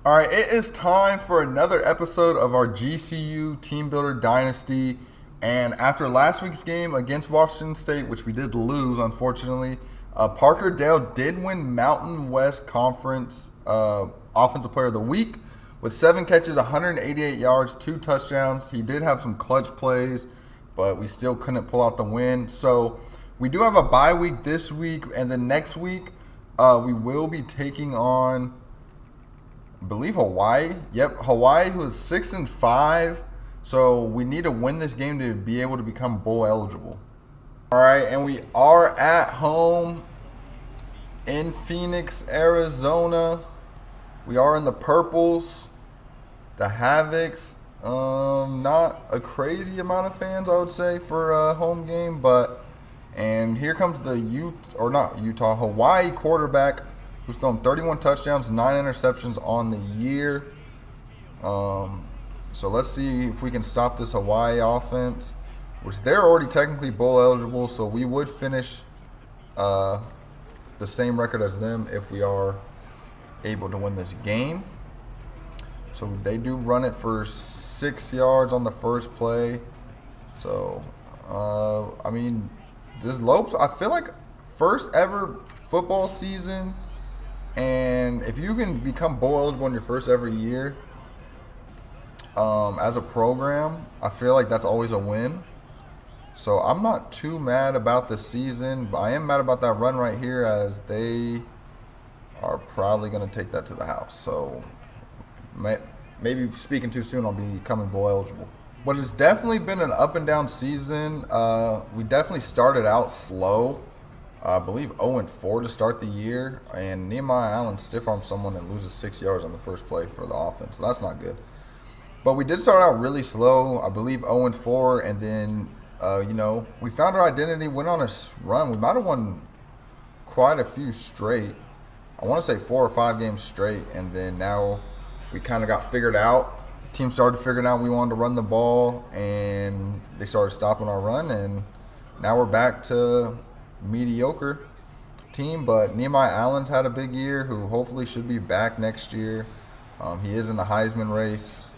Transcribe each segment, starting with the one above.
All right, it is time for another episode of our GCU Teambuilder Dynasty. And after last week's game against Washington State, which we did lose, unfortunately, Parker Dale did win Mountain West Conference Offensive Player of the Week with 7 catches, 188 yards, 2 touchdowns. He did have some clutch plays, but we still couldn't pull out the win. So we do have a bye week this week, and then next week we will be taking on, I believe, Hawaii. Yep, Hawaii, who is 6-5. So we need to win this game to be able to become bowl eligible. All right, and we are at home in Phoenix, Arizona. We are in the purples, the Havocs. Not a crazy amount of fans, I would say, for a home game, and here comes the Hawaii quarterback, who's thrown 31 touchdowns, 9 interceptions on the year. So let's see if we can stop this Hawaii offense, which they're already technically bowl eligible, so we would finish the same record as them if we are able to win this game. So they do run it for 6 yards on the first play. So, this Lopes, I feel like first ever football season, and if you can become bowl eligible in your first ever year as a program, I feel like that's always a win. So I'm not too mad about the season, but I am mad about that run right here, as they are probably going to take that to the house. So maybe speaking too soon on becoming bowl eligible. But it's definitely been an up and down season. We definitely started out slow. I believe 0-4 to start the year, and Nehemiah Allen stiff-armed someone and loses 6 yards on the first play for the offense. So that's not good. But we did start out really slow. I believe 0-4, and then we found our identity, went on a run. We might have won quite a few straight. I want to say 4 or 5 games straight, and then now we kind of got figured out. Team started figuring out we wanted to run the ball, and they started stopping our run, and now we're back to mediocre team. But Nehemiah Allen's had a big year, who hopefully should be back next year. He is in the Heisman race.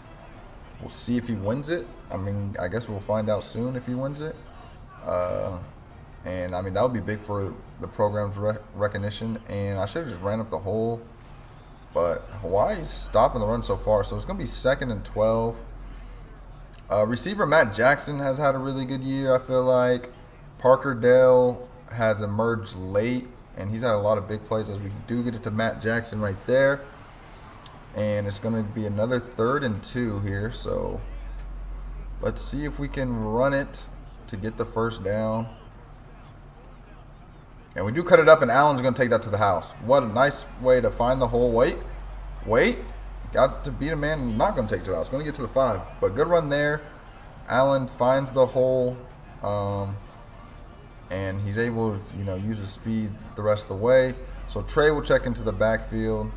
We'll see if he wins it. I guess we'll find out soon if he wins it. And that would be big for the program's recognition. And I should have just ran up the hole, but Hawaii's stopping the run so far, so it's going to be 2nd and 12. Receiver Matt Jackson has had a really good year, I feel like. Parker Dale has emerged late, and he's had a lot of big plays, as we do get it to Matt Jackson right there. And it's going to be another 3rd and 2 here, so let's see if we can run it to get the first down. And we do cut it up, and Allen's going to take that to the house. What a nice way to find the hole. Wait. Got to beat a man, not going to take it to the house. Going to get to the 5. But good run there. Allen finds the hole, and he's able to use his speed the rest of the way. So Trey will check into the backfield.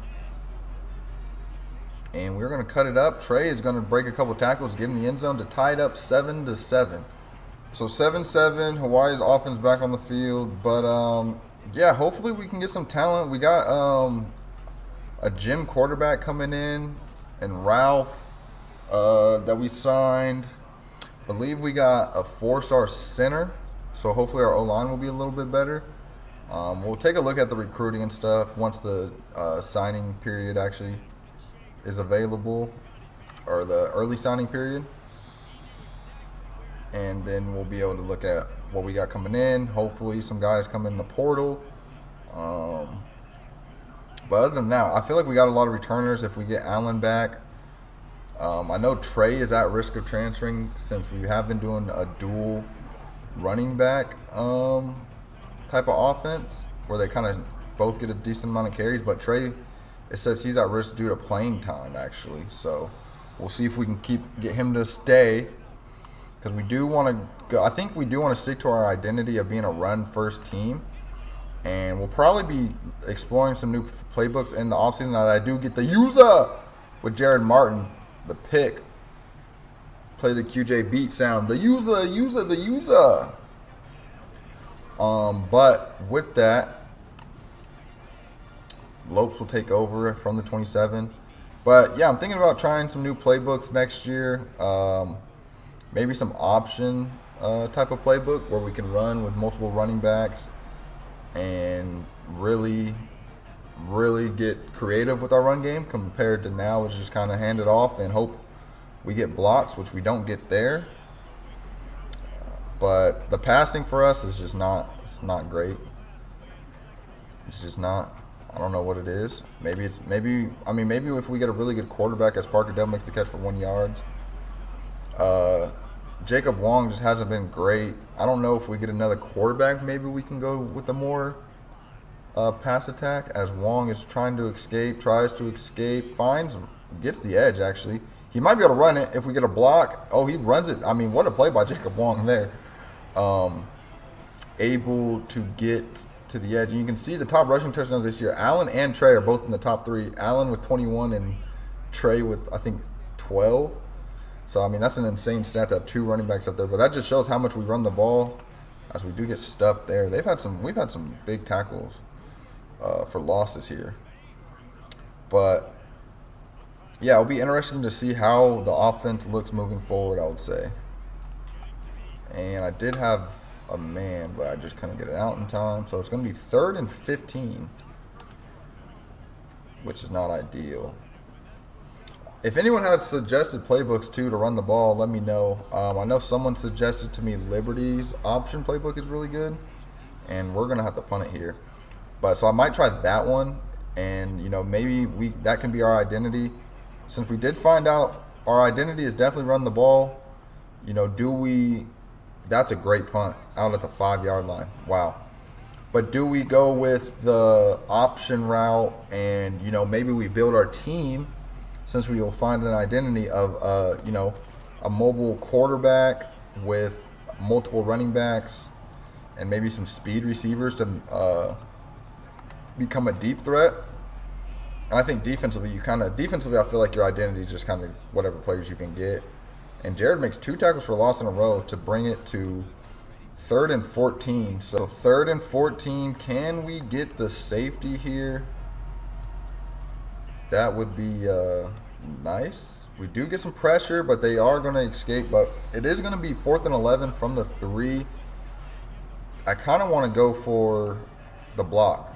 And we're going to cut it up. Trey is going to break a couple tackles, get in the end zone to tie it up 7-7. So 7-7, Hawaii's offense back on the field. But, hopefully we can get some talent. We got a gym quarterback coming in, and Ralph that we signed. I believe we got a 4-star center. So hopefully our O-line will be a little bit better. We'll take a look at the recruiting and stuff once the signing period actually is available, or the early signing period. And then we'll be able to look at what we got coming in. Hopefully some guys come in the portal. But other than that, I feel like we got a lot of returners if we get Allen back. I know Trey is at risk of transferring, since we have been doing a dual running back type of offense, where they kind of both get a decent amount of carries. But Trey, it says he's at risk due to playing time, actually. So we'll see if we can get him to stay, because we do want to go. I think we do want to stick to our identity of being a run-first team, and we'll probably be exploring some new playbooks in the offseason. Now that I do get the user with Jared Martin, the pick. Play the QJ beat sound. The user. But with that, Lopes will take over from the 27. But yeah, I'm thinking about trying some new playbooks next year. Maybe some option type of playbook where we can run with multiple running backs and really get creative with our run game compared to now, which is just kind of hand it off and hope we get blocks, which we don't get there. But the passing for us is just not great. It's just not. I don't know what it is. Maybe if we get a really good quarterback, as Parker Dell makes the catch for 1 yard. Jacob Wong just hasn't been great. I don't know if we get another quarterback, maybe we can go with a more pass attack, as Wong is trying to escape, tries to escape, gets the edge actually. He might be able to run it if we get a block. Oh, he runs it. I mean, what a play by Jacob Wong there. Able to get to the edge. And you can see the top rushing touchdowns this year. Allen and Trey are both in the top 3. Allen with 21 and Trey with, I think, 12. So, I mean, that's an insane stat to have 2 running backs up there. But that just shows how much we run the ball, as we do get stuffed there. We've had some big tackles for losses here. But yeah, it'll be interesting to see how the offense looks moving forward, I would say. And I did have a man, but I just couldn't get it out in time. So it's going to be 3rd and 15, which is not ideal. If anyone has suggested playbooks too to run the ball, let me know. I know someone suggested to me Liberty's option playbook is really good, and we're going to have to punt it here. But so I might try that one, and maybe that can be our identity. Since we did find out our identity is definitely run the ball, that's a great punt out at the 5-yard line. Wow. But do we go with the option route and, maybe we build our team, since we will find an identity of, a mobile quarterback with multiple running backs and maybe some speed receivers to become a deep threat. And I think defensively, I feel like your identity is just kind of whatever players you can get. And Jared makes 2 tackles for loss in a row to bring it to 3rd and 14. So 3rd and 14, can we get the safety here? That would be nice. We do get some pressure, but they are going to escape. But it is going to be 4th and 11 from the 3. I kind of want to go for the block.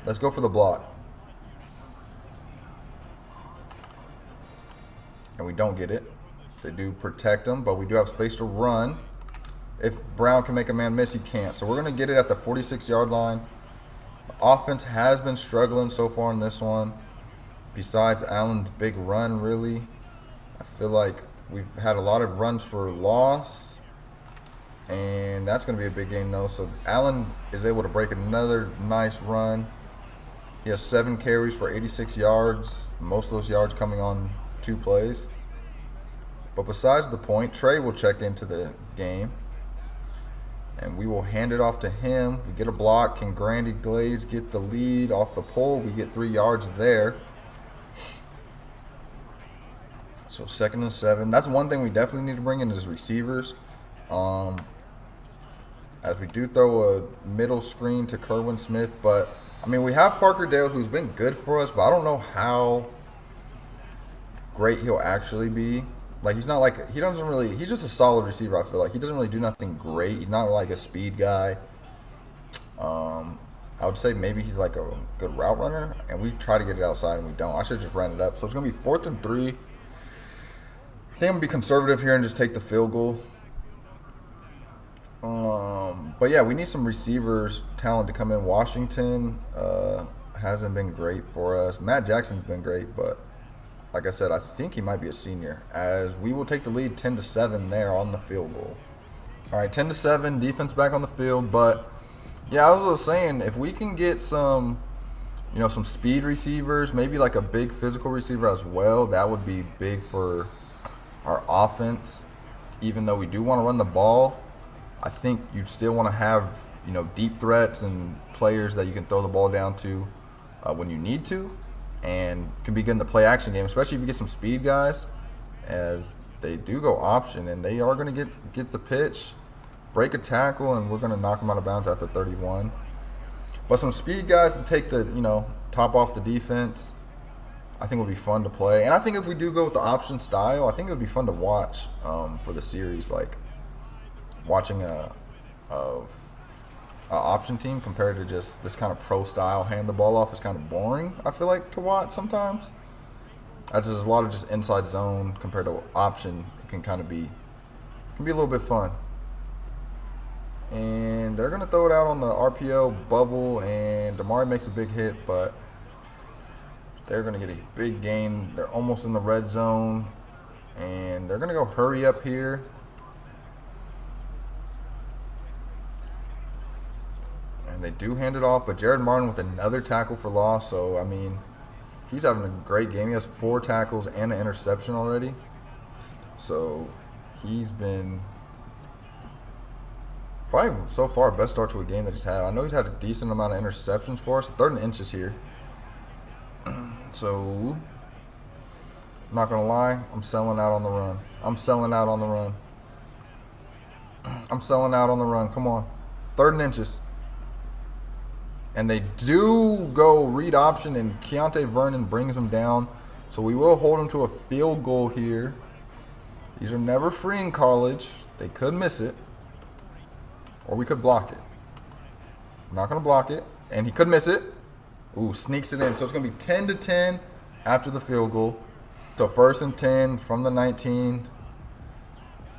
Let's go for the block. And we don't get it. They do protect him, but we do have space to run. If Brown can make a man miss, he can't. So we're going to get it at the 46-yard line. The offense has been struggling so far in this one. Besides Allen's big run, really. I feel like we've had a lot of runs for loss. And that's going to be a big game, though. So Allen is able to break another nice run. He has 7 carries for 86 yards. Most of those yards coming on 2 plays. But besides the point, Trey will check into the game. And we will hand it off to him. We get a block. Can Grandy Glaze get the lead off the pole? We get 3 yards there. So 2nd and 7. That's one thing we definitely need to bring in is receivers. As we do throw a middle screen to Kerwin Smith. But, I mean, we have Parker Dale, who's been good for us. But I don't know how great he'll actually be. Like, he's just a solid receiver, I feel like. He doesn't really do nothing great. He's not like a speed guy. I would say maybe he's like a good route runner, and we try to get it outside and we don't. I should just run it up. So it's going to be 4th and 3. I think I'm going to be conservative here and just take the field goal. But yeah, we need some receivers talent to come in. Washington hasn't been great for us. Matt Jackson's been great, but like I said, I think he might be a senior, as we will take the lead 10-7 there on the field goal. All right, 10-7, defense back on the field. But yeah, I was saying, if we can get some speed receivers, maybe like a big physical receiver as well, that would be big for our offense. Even though we do want to run the ball, I think you still want to have deep threats and players that you can throw the ball down to when you need to. And can be good in the play action game, especially if you get some speed guys, as they do go option, and they are going to get the pitch, break a tackle, and we're going to knock them out of bounds at the 31. But some speed guys to top off the defense. I think it would be fun to play. And I think if we do go with the option style, I think it would be fun to watch for the series. Like watching a option team compared to just this kind of pro style hand the ball off is kind of boring, I feel like, to watch sometimes. As there's a lot of just inside zone compared to option. It can kind of be a little bit fun. And they're going to throw it out on the RPO bubble, and Damari makes a big hit, but they're going to get a big gain. They're almost in the red zone, and they're going to go hurry up here. And they do hand it off, but Jared Martin with another tackle for loss. So, I mean, he's having a great game. He has 4 tackles and an interception already. So, he's been probably so far best start to a game that he's had. I know he's had a decent amount of interceptions for us. 3rd and inches here. So, not going to lie, I'm selling out on the run. I'm selling out on the run. I'm selling out on the run. Come on. 3rd and inches. And they do go read option, and Keontae Vernon brings him down. So we will hold him to a field goal here. These are never free in college. They could miss it. Or we could block it. I'm not going to block it. And he could miss it. Ooh, sneaks it in. So it's going to be 10-10 after the field goal. So 1st and 10 from the 19.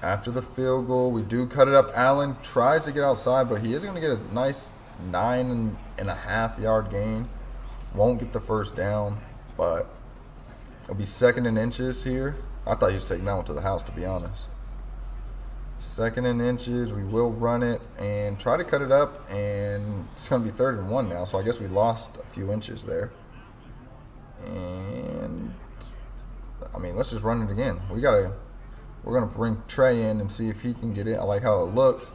After the field goal, we do cut it up. Allen tries to get outside, but he is going to get a nice 9.5 yard gain. Won't get the first down, but it'll be 2nd and inches here. I thought he was taking that one to the house, to be honest. 2nd and inches. We will run it and try to cut it up, and it's going to be 3rd and 1 now, so I guess we lost a few inches there. And I mean, let's just run it again. We're going to bring Trey in and see if he can get it. I like how it looks.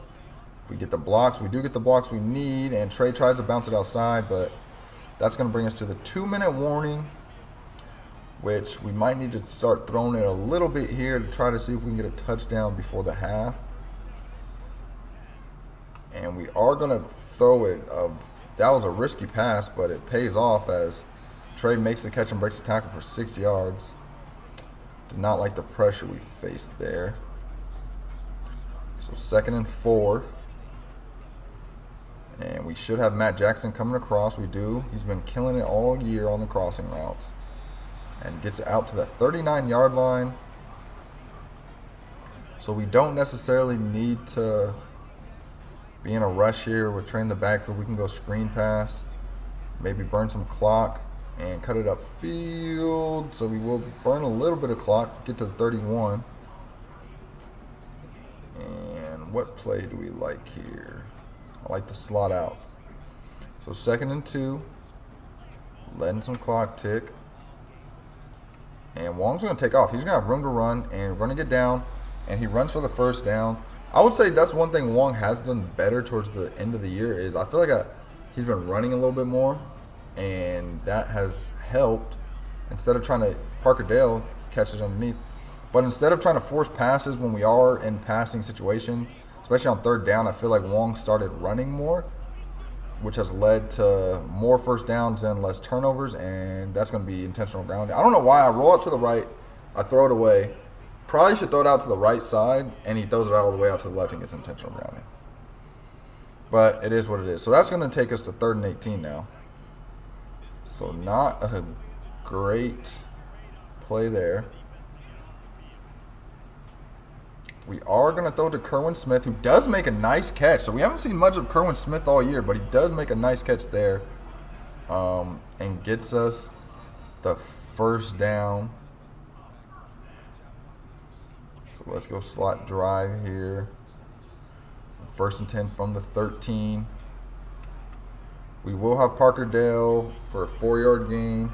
If we get the blocks, we do get the blocks we need, and Trey tries to bounce it outside, but that's going to bring us to the 2-minute warning, which we might need to start throwing it a little bit here to try to see if we can get a touchdown before the half. And we are going to throw it. That was a risky pass, but it pays off as Trey makes the catch and breaks the tackle for 6 yards. Did not like the pressure we faced there. So 2nd and 4. And we should have Matt Jackson coming across. We do. He's been killing it all year on the crossing routes. And gets out to the 39-yard line. So we don't necessarily need to be in a rush here with Trey in the backfield. We can go screen pass, maybe burn some clock, and cut it upfield. So we will burn a little bit of clock, get to the 31. And what play do we like here? I like the slot out. So 2nd and 2, letting some clock tick. And Wong's going to take off. He's going to have room to run, and we're going to get down, and he runs for the first down. I would say that's one thing Wong has done better towards the end of the year is I feel like he's been running a little bit more, and that has helped. Instead of trying to – Parker Dale catches underneath. But instead of trying to force passes when we are in passing situations, especially on 3rd down, I feel like Wong started running more, which has led to more first downs and less turnovers, and that's going to be intentional grounding. I don't know why I roll it to the right, I throw it away. Probably should throw it out to the right side, and he throws it all the way out to the left and gets intentional grounding. But it is what it is. So that's going to take us to 3rd and 18 now. So not a great play there. We are going to throw to Kerwin Smith, who does make a nice catch. So we haven't seen much of Kerwin Smith all year, but he does make a nice catch there and gets us the first down. So let's go slot drive here. 1st and 10 from the 13. We will have Parker Dale for a 4-yard gain.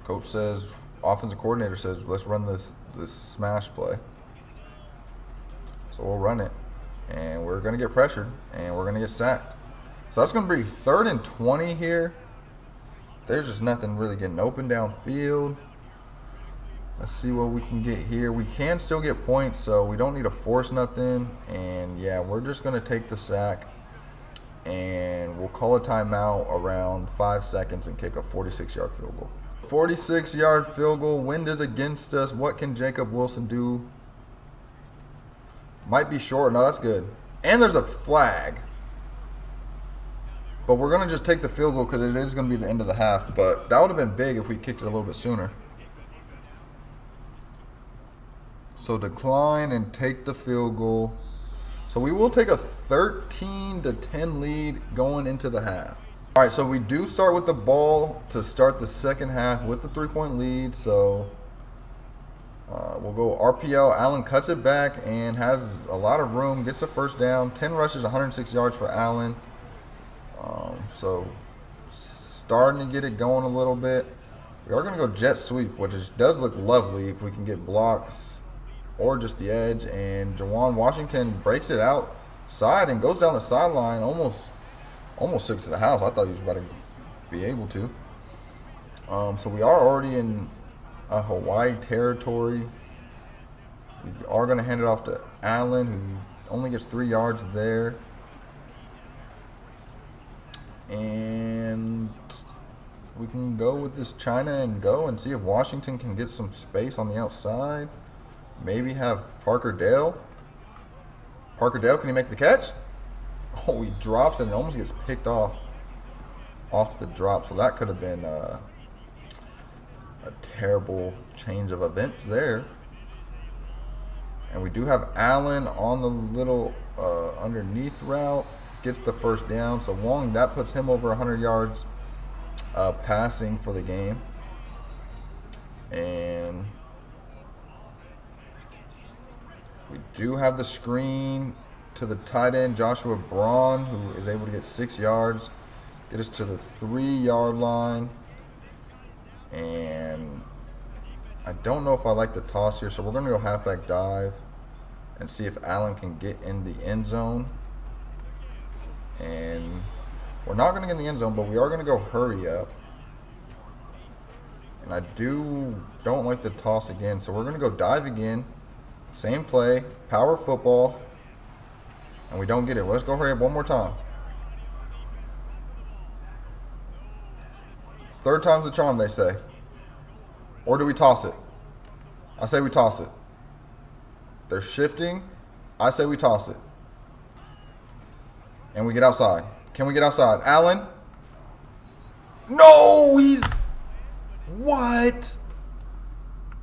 Coach says, offensive coordinator says, let's run this smash play. So we'll run it. And we're going to get pressured. And we're going to get sacked. So that's going to be 3rd and 20 here. There's just nothing really getting open downfield. Let's see what we can get here. We can still get points, so we don't need to force nothing. And, yeah, we're just going to take the sack. And we'll call a timeout around 5 seconds and kick a 46-yard field goal. 46-yard field goal. Wind is against us. What can Jacob Wilson do? Might be short. No, that's good. And there's a flag. But we're going to just take the field goal because it is going to be the end of the half. But that would have been big if we kicked it a little bit sooner. So decline and take the field goal. So we will take a 13-10 lead going into the half. All right, so we do start with the ball to start the second half with the 3-point lead. So we'll go RPO. Allen cuts it back and has a lot of room, gets a first down. 10 rushes, 106 yards for Allen. So starting to get it going a little bit. We are going to go jet sweep, which does look lovely if we can get blocks or just the edge. And Jawan Washington breaks it outside and goes down the sideline, almost took it to the house. I thought he was about to be able to. So we are already in a Hawaii territory. We are going to hand it off to Allen, who only gets 3 yards there. And we can go with this China and go and see if Washington can get some space on the outside. Maybe have Parker Dale. Parker Dale, can he make the catch? Oh, he drops it and almost gets picked off the drop. So that could have been a terrible change of events there. And we do have Allen on the little underneath route. Gets the first down. So Wong, that puts him over 100 yards passing for the game. And we do have the screen to the tight end, Joshua Braun, who is able to get 6 yards. Get us to the 3-yard line. And I don't know if I like the toss here, so we're going to go halfback dive and see if Allen can get in the end zone. And we're not going to get in the end zone, but we are going to go hurry up. And I don't like the toss again, so we're going to go dive again. Same play, power football, and we don't get it. Let's go hurry up one more time. Third time's the charm, they say. Or do we toss it? I say we toss it. They're shifting. I say we toss it. And we get outside. Can we get outside? Allen? No, he's... What?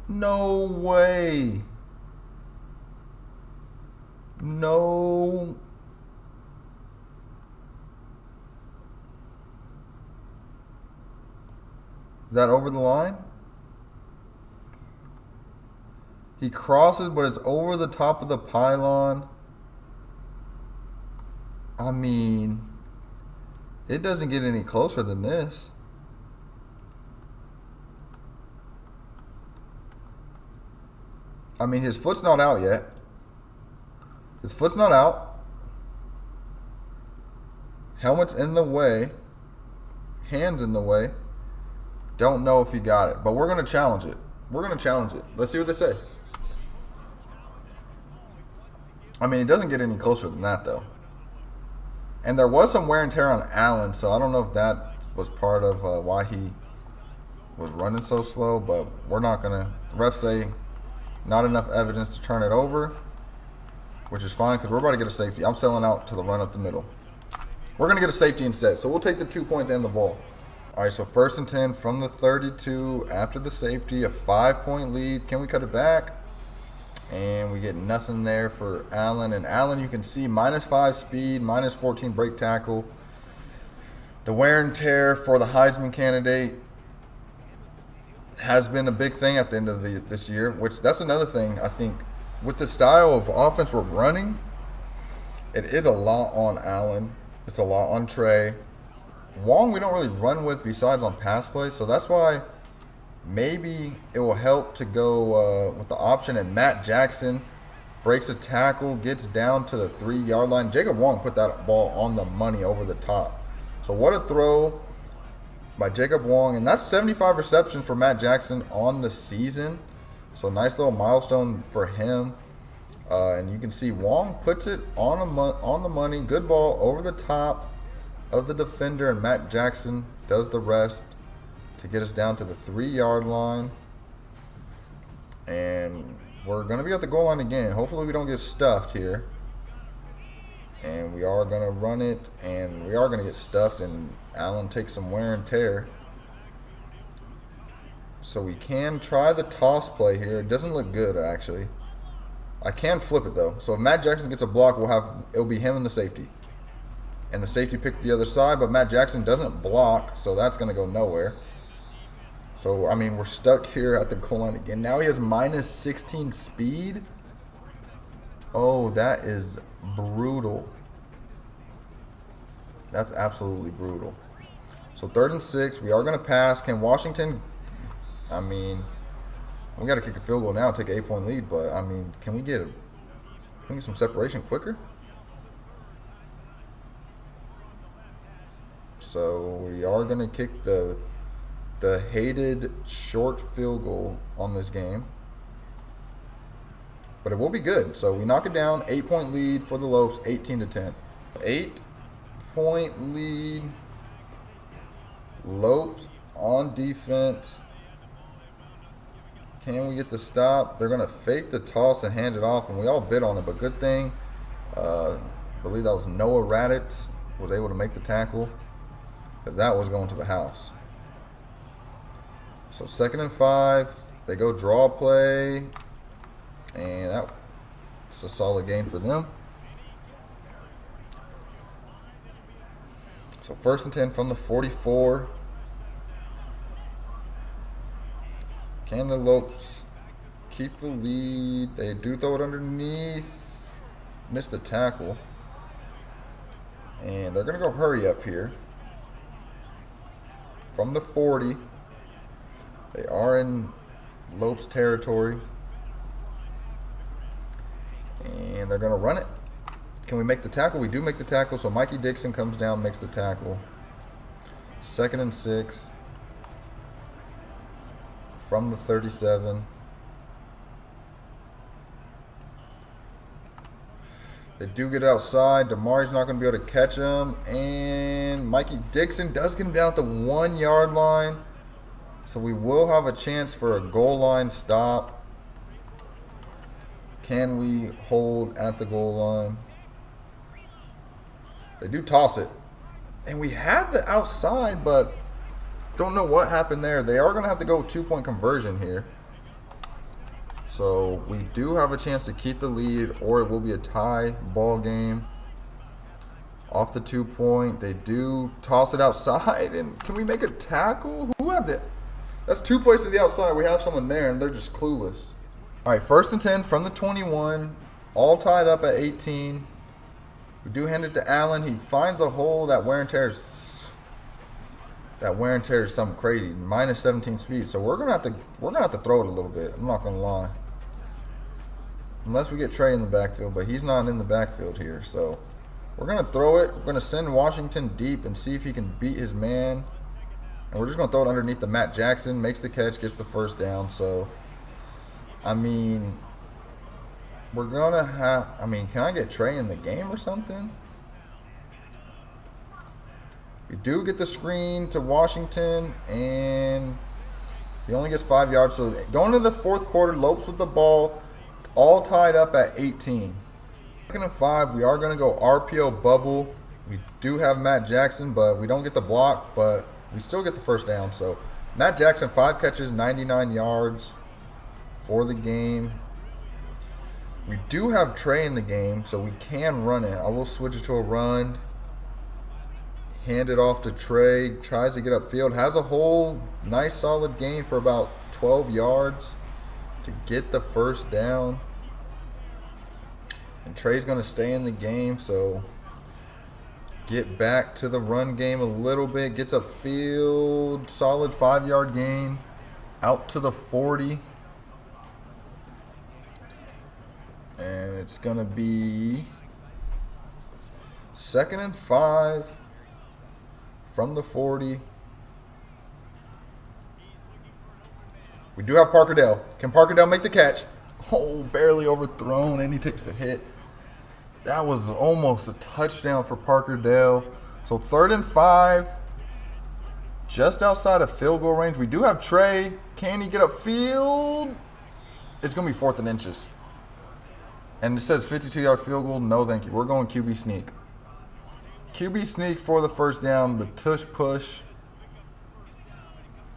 No way. No. Is that over the line? He crosses, but it's over the top of the pylon. I mean, it doesn't get any closer than this. I mean, his foot's not out yet. His foot's not out. Helmet's in the way. Hands in the way. Don't know if he got it, but we're going to challenge it. We're going to challenge it. Let's see what they say. I mean, it doesn't get any closer than that, though. And there was some wear and tear on Allen, so I don't know if that was part of why he was running so slow, but we're not going to. The refs say not enough evidence to turn it over, which is fine because we're about to get a safety. I'm selling out to the run up the middle. We're going to get a safety instead, so we'll take the 2 points and the ball. All right, so 1st and 10 from the 32 after the safety, a 5-point lead. Can we cut it back? And we get nothing there for Allen. And Allen, you can see, -5 speed, -14 break tackle. The wear and tear for the Heisman candidate has been a big thing at the end of this year, which that's another thing, I think. With the style of offense we're running, it is a lot on Allen. It's a lot on Trey. Wong we don't really run with besides on pass plays, so that's why maybe it will help to go with the option. And Matt Jackson breaks a tackle, gets down to the 3-yard line. Jacob Wong put that ball on the money over the top. So what a throw by Jacob Wong. And that's 75 receptions for Matt Jackson on the season. So nice little milestone for him. And you can see Wong puts it on the money. Good ball over the top. of the defender, and Matt Jackson does the rest to get us down to the 3-yard line. And we're going to be at the goal line again. Hopefully we don't get stuffed here. And we are going to run it, and we are going to get stuffed, and Allen takes some wear and tear. So we can try the toss play here. It doesn't look good, actually. I can flip it, though. So if Matt Jackson gets a block, it'll be him and the safety. And the safety picked the other side, but Matt Jackson doesn't block, so that's going to go nowhere. So, I mean, we're stuck here at the goal line again. Now he has minus 16 speed. Oh, that is brutal. That's absolutely brutal. So 3rd and 6. We are going to pass. Can Washington, I mean, we got to kick a field goal now, take an 8-point lead. But, I mean, can we get some separation quicker? So we are going to kick the hated short field goal on this game. But it will be good. So we knock it down. 8-point lead for the Lopes, 18-10. 8-point lead. Lopes on defense. Can we get the stop? They're going to fake the toss and hand it off, and we all bid on it. But good thing, I believe that was Noah Raditz was able to make the tackle, because that was going to the house. So 2nd and 5. They go draw play. And that's a solid game for them. So 1st and 10 from the 44. Can the Lopes keep the lead? They do throw it underneath. Missed the tackle. And they're going to go hurry up here. From the 40. They are in Lopes territory. And they're going to run it. Can we make the tackle? We do make the tackle. So Mikey Dixon comes down, makes the tackle. 2nd and 6. From the 37. They do get it outside. Damari's not going to be able to catch him. And Mikey Dixon does get him down at the 1-yard line. So we will have a chance for a goal line stop. Can we hold at the goal line? They do toss it. And we had the outside, but don't know what happened there. They are going to have to go 2-point conversion here. So we do have a chance to keep the lead, or it will be a tie ball game. Off the 2-point. They do toss it outside. And can we make a tackle? Who had that? That's 2 plays to the outside. We have someone there, and they're just clueless. All right, 1st and 10 from the 21. All tied up at 18. We do hand it to Allen. He finds a hole. That wear and tear is something crazy. Minus 17 speed. So we're gonna have to throw it a little bit. I'm not gonna lie. Unless we get Trey in the backfield, but he's not in the backfield here. So we're gonna throw it. We're gonna send Washington deep and see if he can beat his man. And we're just going to throw it underneath the Matt Jackson. Makes the catch, gets the 1st down. So, I mean, we're going to have... I mean, can I get Trey in the game or something? We do get the screen to Washington. And he only gets 5 yards. So, going to the 4th quarter, Lopes with the ball. All tied up at 18. 2nd and 5, we are going to go RPO bubble. We do have Matt Jackson, but we don't get the block. But... we still get the 1st down. So Matt Jackson, 5 catches, 99 yards for the game. We do have Trey in the game, so we can run it. I will switch it to a run. Hand it off to Trey. Tries to get upfield. Has a whole nice solid gain for about 12 yards to get the 1st down. And Trey's going to stay in the game, so... get back to the run game a little bit. Gets upfield. Solid 5-yard gain. Out to the 40. And it's going to be 2nd and 5 from the 40. We do have Parker Dell. Can Parker Dell make the catch? Oh, barely overthrown, and he takes a hit. That was almost a touchdown for Parker Dell. So 3rd and 5. Just outside of field goal range. We do have Trey. Can he get upfield? It's going to be 4th and inches. And it says 52-yard field goal. No, thank you. We're going QB sneak. QB sneak for the first down. The tush push.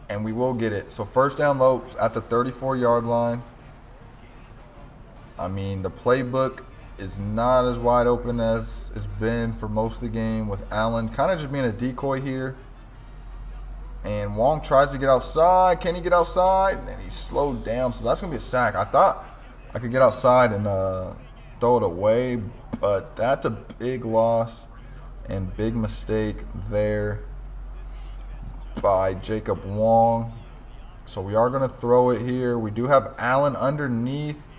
And we will get it. So first down Lopes at the 34-yard line. I mean, the playbook is not as wide open as it's been for most of the game, with Allen kind of just being a decoy here. And Wong tries to get outside. Can he get outside? And he's slowed down. So that's going to be a sack. I thought I could get outside and throw it away, but that's a big loss and big mistake there by Jacob Wong. So we are going to throw it here. We do have Allen underneath.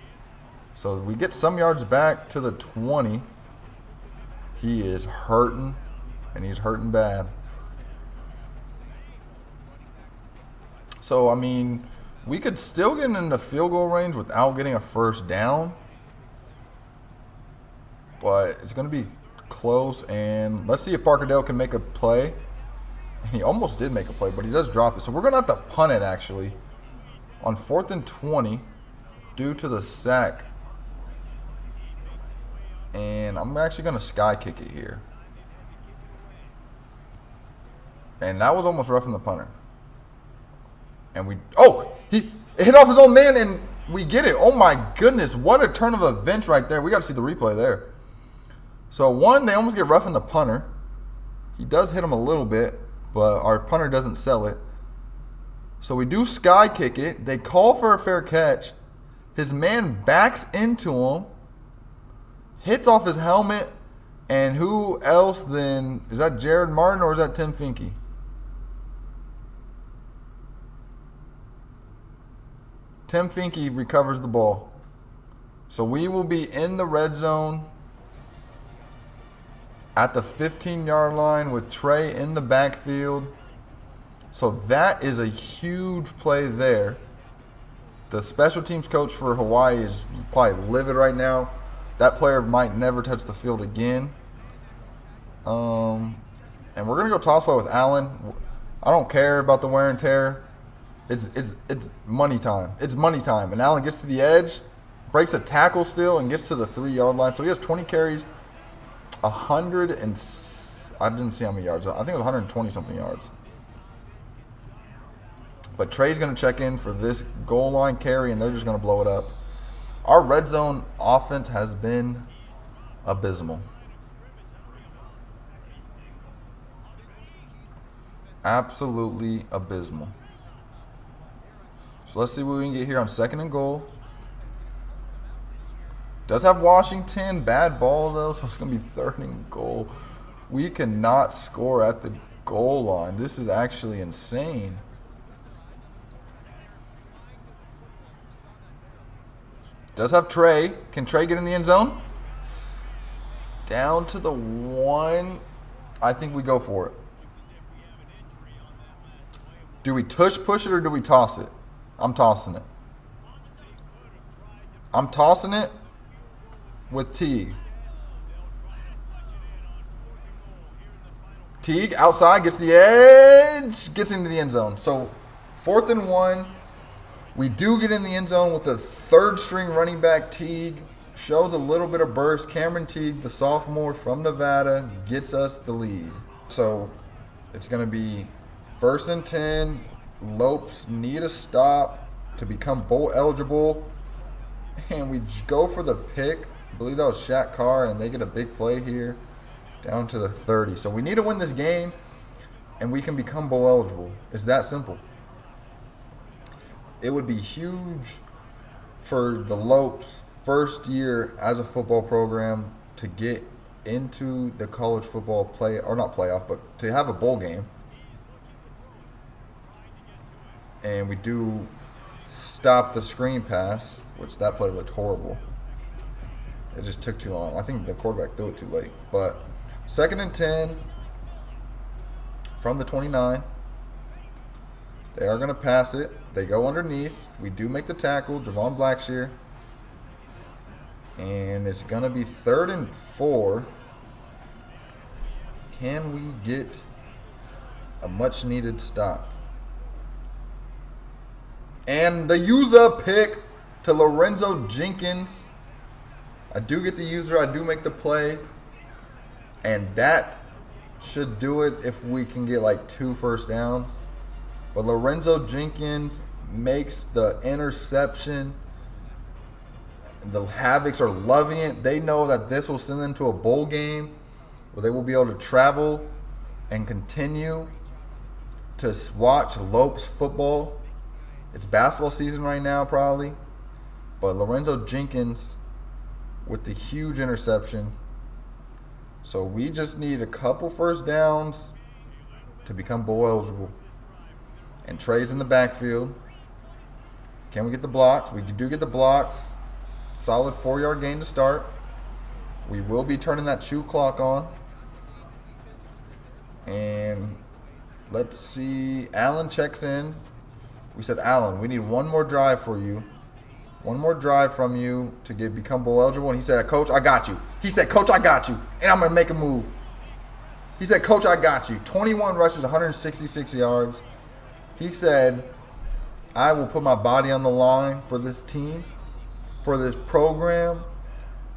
So we get some yards back to the 20. He is hurting, and he's hurting bad. So, I mean, we could still get into field goal range without getting a first down. But it's going to be close. And let's see if Parker Dale can make a play. He almost did make a play, but he does drop it. So we're going to have to punt it, actually, on 4th and 20 due to the sack. And I'm actually going to sky kick it here. And that was almost roughing the punter. And he hit off his own man, and we get it. Oh, my goodness. What a turn of events right there. We got to see the replay there. So, one, they almost get roughing the punter. He does hit him a little bit, but our punter doesn't sell it. So, we do sky kick it. They call for a fair catch. His man backs into him, hits off his helmet, and who else then? Is that Jared Martin or is that Tim Finke? Tim Finke recovers the ball. So we will be in the red zone at the 15-yard line with Trey in the backfield. So that is a huge play there. The special teams coach for Hawaii is probably livid right now. That player might never touch the field again. And we're going to go toss play with Allen. I don't care about the wear and tear. It's money time. It's money time. And Allen gets to the edge, breaks a tackle still, and gets to the 3-yard line. So he has 20 carries, 100 and I didn't see how many yards. I think it was 120-something yards. But Trey's going to check in for this goal line carry, and they're just going to blow it up. Our red zone offense has been abysmal. Absolutely abysmal. So let's see what we can get here on 2nd and goal. Does have Washington. Bad ball, though, so it's going to be 3rd and goal. We cannot score at the goal line. This is actually insane. Does have Trey. Can Trey get in the end zone? Down to the 1. I think we go for it. Do we tush push it or do we toss it? I'm tossing it. I'm tossing it with Teague. Teague outside, gets the edge, gets into the end zone. So 4th and 1. We do get in the end zone with the 3rd-string running back, Teague. Shows a little bit of burst. Cameron Teague, the sophomore from Nevada, gets us the lead. So it's going to be 1st and 10. Lopes need a stop to become bowl eligible. And we go for the pick. I believe that was Shaq Carr, and they get a big play here down to the 30. So we need to win this game, and we can become bowl eligible. It's that simple. It would be huge for the Lopes first year as a football program to get into the college football play, or not playoff, but to have a bowl game. And we do stop the screen pass, which that play looked horrible. It just took too long. I think the quarterback threw it too late. But 2nd and 10 from the 29. They are going to pass it. They go underneath. We do make the tackle. Javon Blackshear. And it's going to be 3rd and 4. can we get a much-needed stop? And the user pick to Lorenzo Jenkins. I do get the user. I do make the play. And that should do it if we can get like 2 first downs. But Lorenzo Jenkins makes the interception. The Havocs are loving it. They know that this will send them to a bowl game where they will be able to travel and continue to watch Lopes football. It's basketball season right now probably. But Lorenzo Jenkins with the huge interception. So we just need a couple first downs to become bowl eligible. And Trey's in the backfield. Can we get the blocks? We do get the blocks. Solid 4-yard gain to start. We will be turning that shoe clock on. And let's see. Allen checks in. We said, Allen, we need one more drive for you. One more drive from you to become bowl eligible. And he said, Coach, I got you. He said, Coach, I got you. And I'm going to make a move. He said, Coach, I got you. 21 rushes, 166 yards. He said, I will put my body on the line for this team, for this program,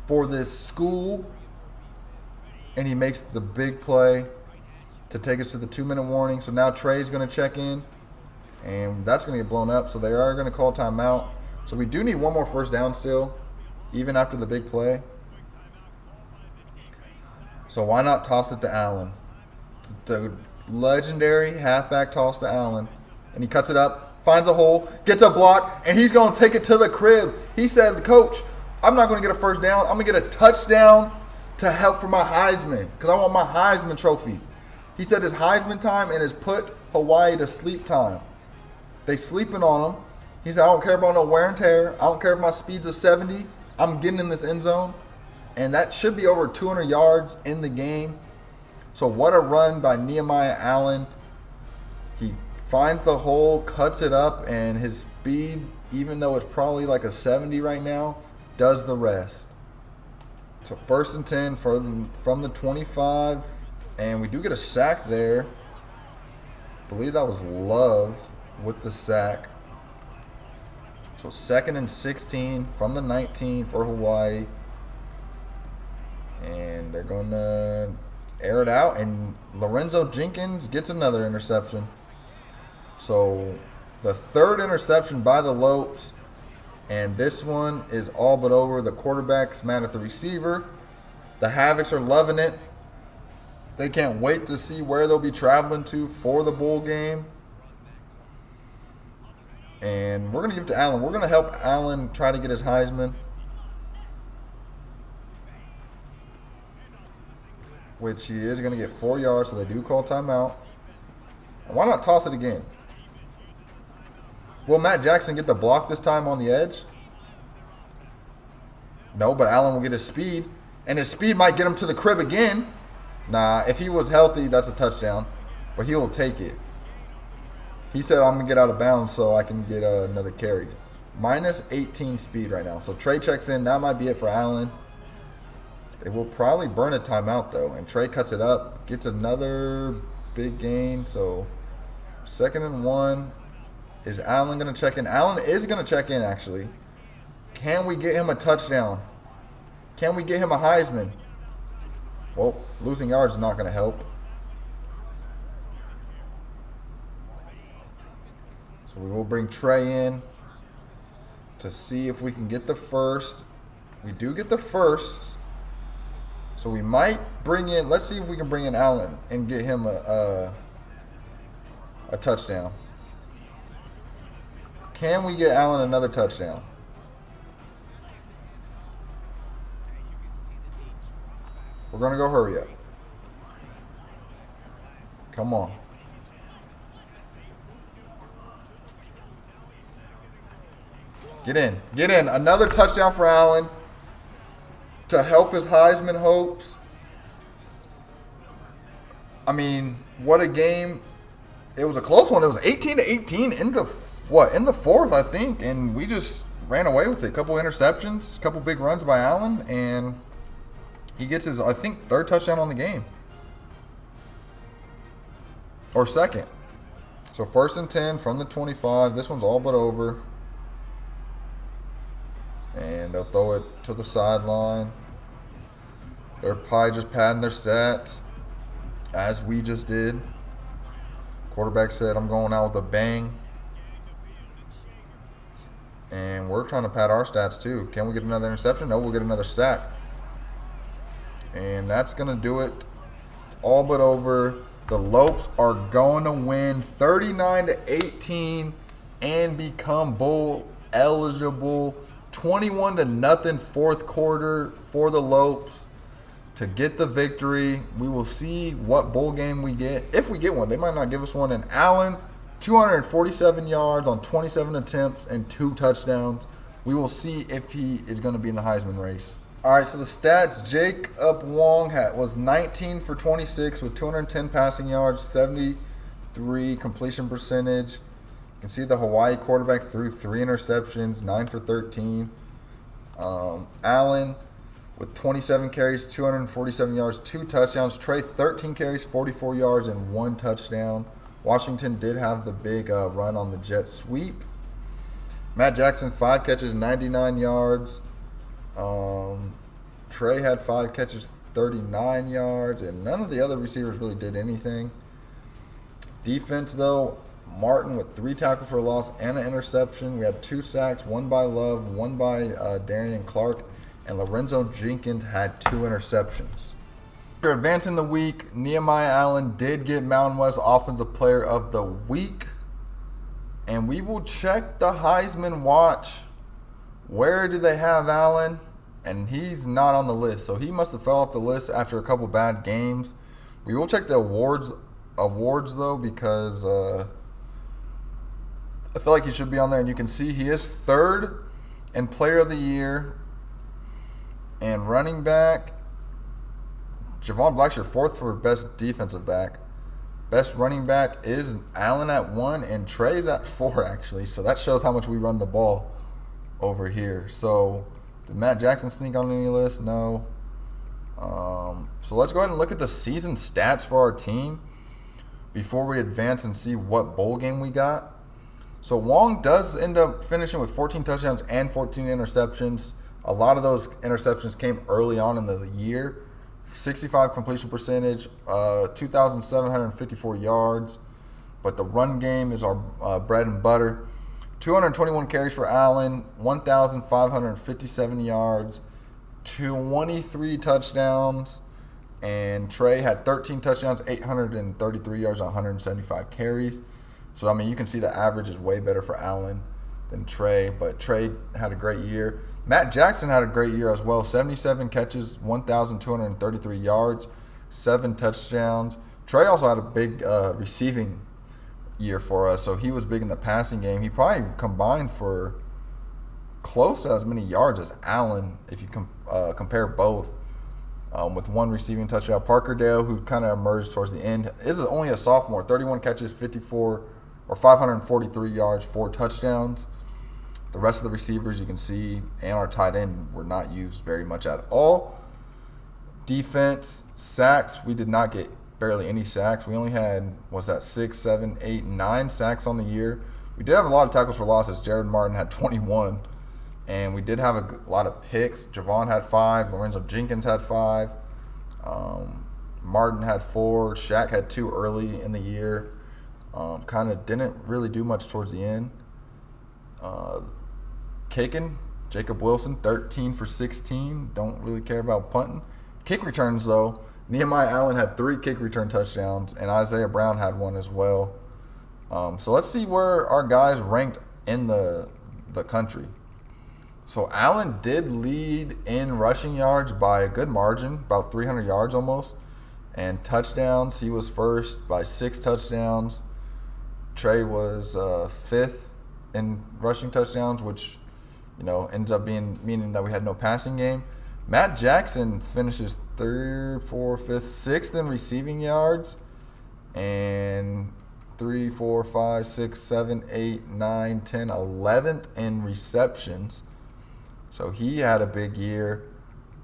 for this school. And he makes the big play to take us to the 2-minute warning. So now Trey's going to check in. And that's going to get blown up. So they are going to call timeout. So we do need one more first down still, even after the big play. So why not toss it to Allen? The legendary halfback toss to Allen. And he cuts it up, finds a hole, gets a block, and he's going to take it to the crib. He said, Coach, I'm not going to get a first down. I'm going to get a touchdown to help for my Heisman because I want my Heisman trophy. He said his Heisman time and his put Hawaii to sleep time. They sleeping on him. He said, I don't care about no wear and tear. I don't care if my speed's a 70. I'm getting in this end zone. And that should be over 200 yards in the game. So what a run by Nehemiah Allen. He finds the hole, cuts it up, and his speed, even though it's probably like a 70 right now, does the rest. So 1st and 10 from the 25. And we do get a sack there. I believe that was Love with the sack. So 2nd and 16 from the 19 for Hawaii. And they're going to air it out. And Lorenzo Jenkins gets another interception. So the 3rd interception by the Lopes. And this one is all but over. The quarterback's mad at the receiver. The Havocs are loving it. They can't wait to see where they'll be traveling to for the bowl game. And we're going to give it to Allen. We're going to help Allen try to get his Heisman. Which he is going to get 4 yards, so they do call timeout. And why not toss it again? Will Matt Jackson get the block this time on the edge? No, but Allen will get his speed. And his speed might get him to the crib again. Nah, if he was healthy, that's a touchdown. But he will take it. He said, I'm going to get out of bounds so I can get another carry. Minus 18 speed right now. So Trey checks in. That might be it for Allen. They will probably burn a timeout, though. And Trey cuts it up. Gets another big gain. So 2nd and 1. Is Allen going to check in? Allen is going to check in, actually. Can we get him a touchdown? Can we get him a Heisman? Well, losing yards is not going to help. So we will bring Trey in to see if we can get the first. We do get the first. So we might bring in, let's see if we can bring in Allen and get him a touchdown. Can we get Allen another touchdown? We're going to go hurry up. Come on. Get in. Get in. Another touchdown for Allen to help his Heisman hopes. I mean, what a game. It was a close one. It was 18-18 in the 4th, I think. And we just ran away with it. A couple interceptions, a couple big runs by Allen. And he gets his, I think, 3rd touchdown on the game. or second. So 1st and 10 from the 25. This one's all but over. And they'll throw it to the sideline. They're probably just padding their stats, as we just did. Quarterback said, I'm going out with a bang. And we're trying to pad our stats too. Can we get another interception? No, we'll get another sack. And that's going to do it. It's all but over. The Lopes are going to win 39-18 and become bowl eligible. 21-0 fourth quarter for the Lopes to get the victory. We will see what bowl game we get. If we get one, they might not give us one. And Allen, 247 yards on 27 attempts and 2 touchdowns. We will see if he is going to be in the Heisman race. All right, so the stats, Jacob Wong was 19 for 26 with 210 passing yards, 73 completion percentage. You can see the Hawaii quarterback threw 3 interceptions, 9 for 13. Allen with 27 carries, 247 yards, 2 touchdowns. Trey, 13 carries, 44 yards, and 1 touchdown. Washington did have the big run on the jet sweep. Matt Jackson, 5 catches, 99 yards. Trey had 5 catches, 39 yards, and none of the other receivers really did anything. Defense, though, Martin with 3 tackles for a loss and an interception. We had 2 sacks, 1 by Love, 1 by Darian Clark, and Lorenzo Jenkins had 2 interceptions. After advancing the week, Nehemiah Allen did get Mountain West Offensive Player of the Week. And we will check the Heisman watch. Where do they have Allen? And he's not on the list. So he must have fell off the list after a couple bad games. We will check the awards though, because I feel like he should be on there. And you can see he is 3rd in Player of the Year. And running back, Javon Blackshear 4th for best defensive back. Best running back is Allen at 1 and Trey's at 4 actually. So that shows how much we run the ball over here. So did Matt Jackson sneak on any list? No. So let's go ahead and look at the season stats for our team before we advance and see what bowl game we got. So Wong does end up finishing with 14 touchdowns and 14 interceptions. A lot of those interceptions came early on in the year. 65 completion percentage, 2,754 yards. But the run game is our bread and butter. 221 carries for Allen, 1,557 yards, 23 touchdowns. And Trey had 13 touchdowns, 833 yards on 175 carries. So, I mean, you can see the average is way better for Allen than Trey. But Trey had a great year. Matt Jackson had a great year as well. 77 catches, 1,233 yards, 7 touchdowns. Trey also had a big receiving year for us, so he was big in the passing game. He probably combined for close to as many yards as Allen if you compare both, with 1 receiving touchdown. Parker Dale, who kind of emerged towards the end, is only a sophomore. 31 catches, 543 yards, 4 touchdowns. The rest of the receivers you can see and our tight end were not used very much at all. Defense, sacks, we did not get barely any sacks. We only had, 6, 7, 8, 9 sacks on the year. We did have a lot of tackles for losses. Jared Martin had 21. And we did have a lot of picks. Javon had 5. Lorenzo Jenkins had 5. Martin had 4. Shaq had 2 early in the year. Kind of didn't really do much towards the end. Kicking, Jacob Wilson, 13 for 16. Don't really care about punting. Kick returns, though. Nehemiah Allen had 3 kick return touchdowns, and Isaiah Brown had 1 as well. So let's see where our guys ranked in the country. So Allen did lead in rushing yards by a good margin, about 300 yards almost. And touchdowns, he was first by 6 touchdowns. Trey was 5th in rushing touchdowns, which ends up meaning that we had no passing game. Matt Jackson finishes 3rd, 4th, 5th, 6th in receiving yards, and 3, 4, 5, 6, 7, 8, 9, 10, 11th in receptions. So he had a big year.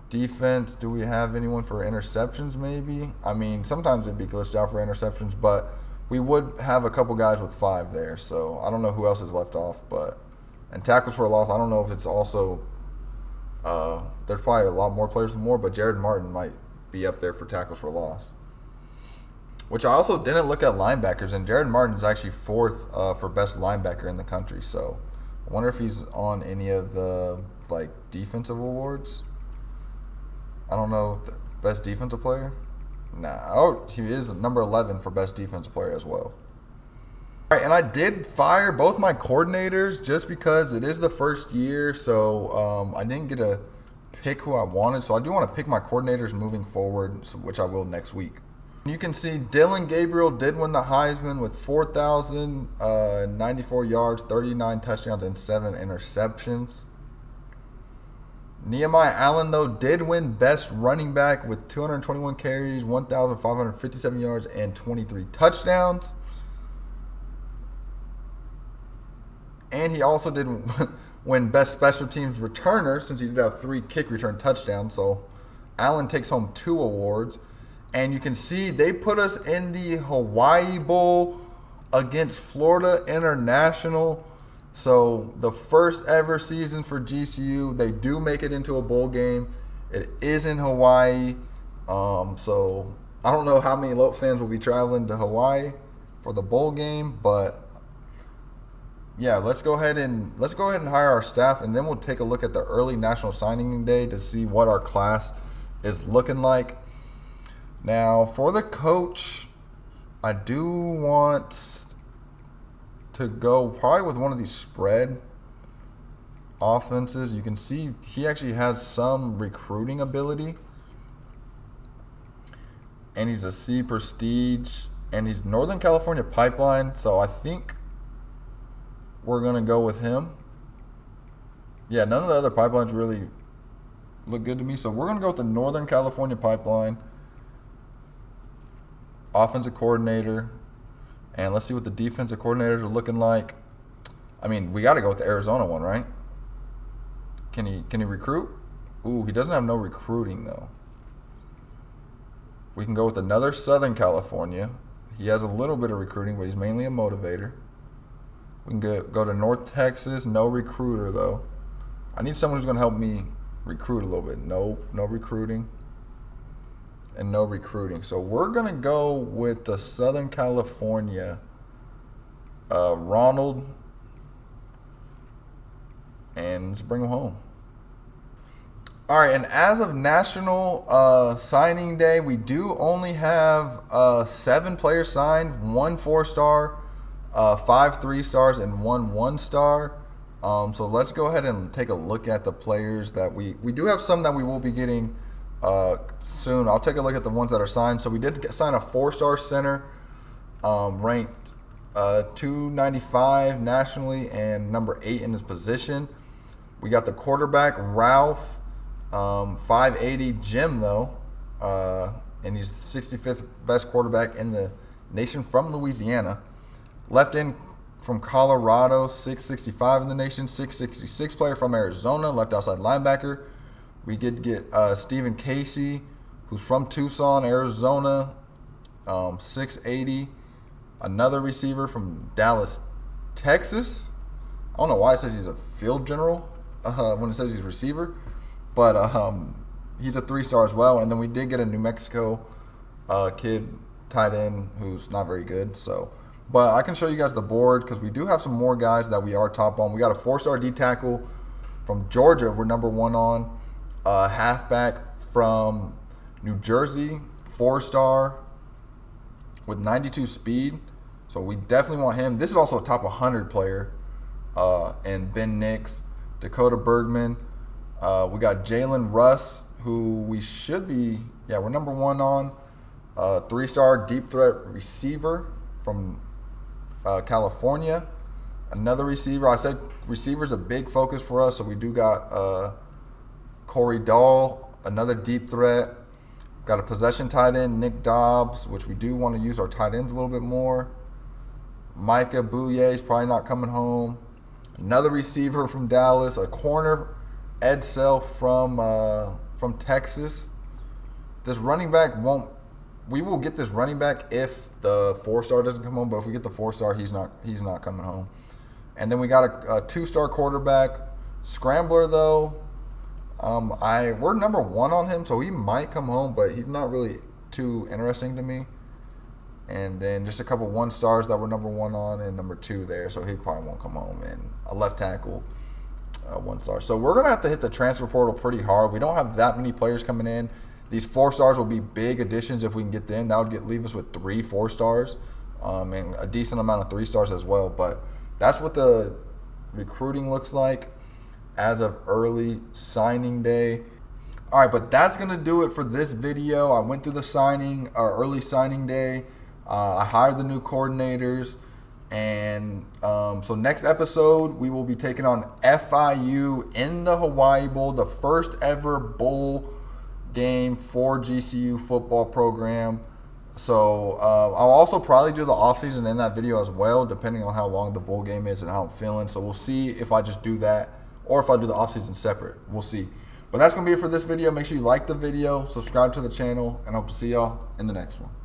Defense, do we have anyone for interceptions maybe? I mean, sometimes it'd be glitched out for interceptions, but we would have a couple guys with 5 there. So I don't know who else is left off, and tackles for a loss. I don't know if it's also there's probably a lot more players with more, but Jared Martin might be up there for tackles for a loss. Which I also didn't look at linebackers, and Jared Martin is actually 4th for best linebacker in the country. So I wonder if he's on any of the defensive awards. I don't know, best defensive player. Nah. Oh, he is number 11 for best defensive player as well. All right, and I did fire both my coordinators just because it is the first year, so I didn't get to pick who I wanted. So I do want to pick my coordinators moving forward, which I will next week. You can see Dylan Gabriel did win the Heisman with 4,094 yards, 39 touchdowns, and 7 interceptions. Nehemiah Allen, though, did win best running back with 221 carries, 1,557 yards, and 23 touchdowns. And he also did win best special teams returner since he did have 3 kick return touchdowns. So Allen takes home 2 awards. And you can see they put us in the Hawaii Bowl against Florida International. So the first ever season for GCU, they do make it into a bowl game. It is in Hawaii. So I don't know how many Lope fans will be traveling to Hawaii for the bowl game, but yeah, let's go ahead and hire our staff, and then we'll take a look at the early National Signing Day to see what our class is looking like. Now, for the coach, I do want to go probably with one of these spread offenses. You can see he actually has some recruiting ability. And he's a C Prestige. And he's Northern California Pipeline. So I think we're going to go with him. Yeah, none of the other pipelines really look good to me. So we're going to go with the Northern California Pipeline offensive coordinator, and let's see what the defensive coordinators are looking like. I mean, we got to go with the Arizona one, right? Can he recruit? Ooh, he doesn't have no recruiting though. We can go with another Southern California. He has a little bit of recruiting, but he's mainly a motivator. We can go to North Texas, no recruiter though. I need someone who's going to help me recruit a little bit. No recruiting. And no recruiting. So we're going to go with the Southern California Ronald. And let's bring him home. All right, and as of National Signing Day, we do only have 7 players signed, 1 4-star, 5 3-stars, and 1 1-star. So let's go ahead and take a look at the players that we do have some that we will be getting soon. I'll take a look at the ones that are signed. So we did sign a 4-star center, ranked 295 nationally and number 8 in his position. We got the quarterback Ralph, 580 Jim though, and he's 65th best quarterback in the nation from Louisiana. Left end from Colorado, 665 in the nation, 666 player from Arizona, left outside linebacker. We did get Stephen Casey, who's from Tucson, Arizona, 680. Another receiver from Dallas, Texas. I don't know why it says he's a field general when it says he's a receiver, but he's a 3-star as well. And then we did get a New Mexico kid tight end who's not very good. So, but I can show you guys the board because we do have some more guys that we are top on. We got a 4-star D tackle from Georgia. We're number 1 on. Halfback from New Jersey, 4-star with 92 speed. So we definitely want him. This is also a top 100 player. And Ben Nix, Dakota Bergman. We got Jalen Russ, who we should be, we're number 1 on. 3-star deep threat receiver from California. Another receiver. I said receiver's a big focus for us, so we do got Corey Dahl, another deep threat. Got a possession tight end, Nick Dobbs, which we do want to use our tight ends a little bit more. Micah Bouye is probably not coming home. Another receiver from Dallas, a corner, Ed Self from Texas. This running back we will get this running back if the 4-star doesn't come home. But if we get the 4-star, he's not coming home. And then we got a 2-star quarterback. Scrambler, though, we're number 1 on him, so he might come home, but he's not really too interesting to me. And then just a couple 1-stars that we're number 1 on, and number 2 there, so he probably won't come home. And a left tackle, 1-star. So we're gonna have to hit the transfer portal pretty hard. We don't have that many players coming in. These 4-stars will be big additions if we can get them. That would leave us with 3 4-stars, and a decent amount of 3-stars as well. But that's what the recruiting looks like as of early signing day. All right, but that's going to do it for this video. I went through the early signing day. I hired the new coordinators. And so next episode, we will be taking on FIU in the Hawaii Bowl, the first ever bowl game for GCU football program. So I'll also probably do the offseason in that video as well, depending on how long the bowl game is and how I'm feeling. So we'll see if I just do that or if I do the offseason separate. We'll see. But that's going to be it for this video. Make sure you like the video, subscribe to the channel, and I hope to see y'all in the next one.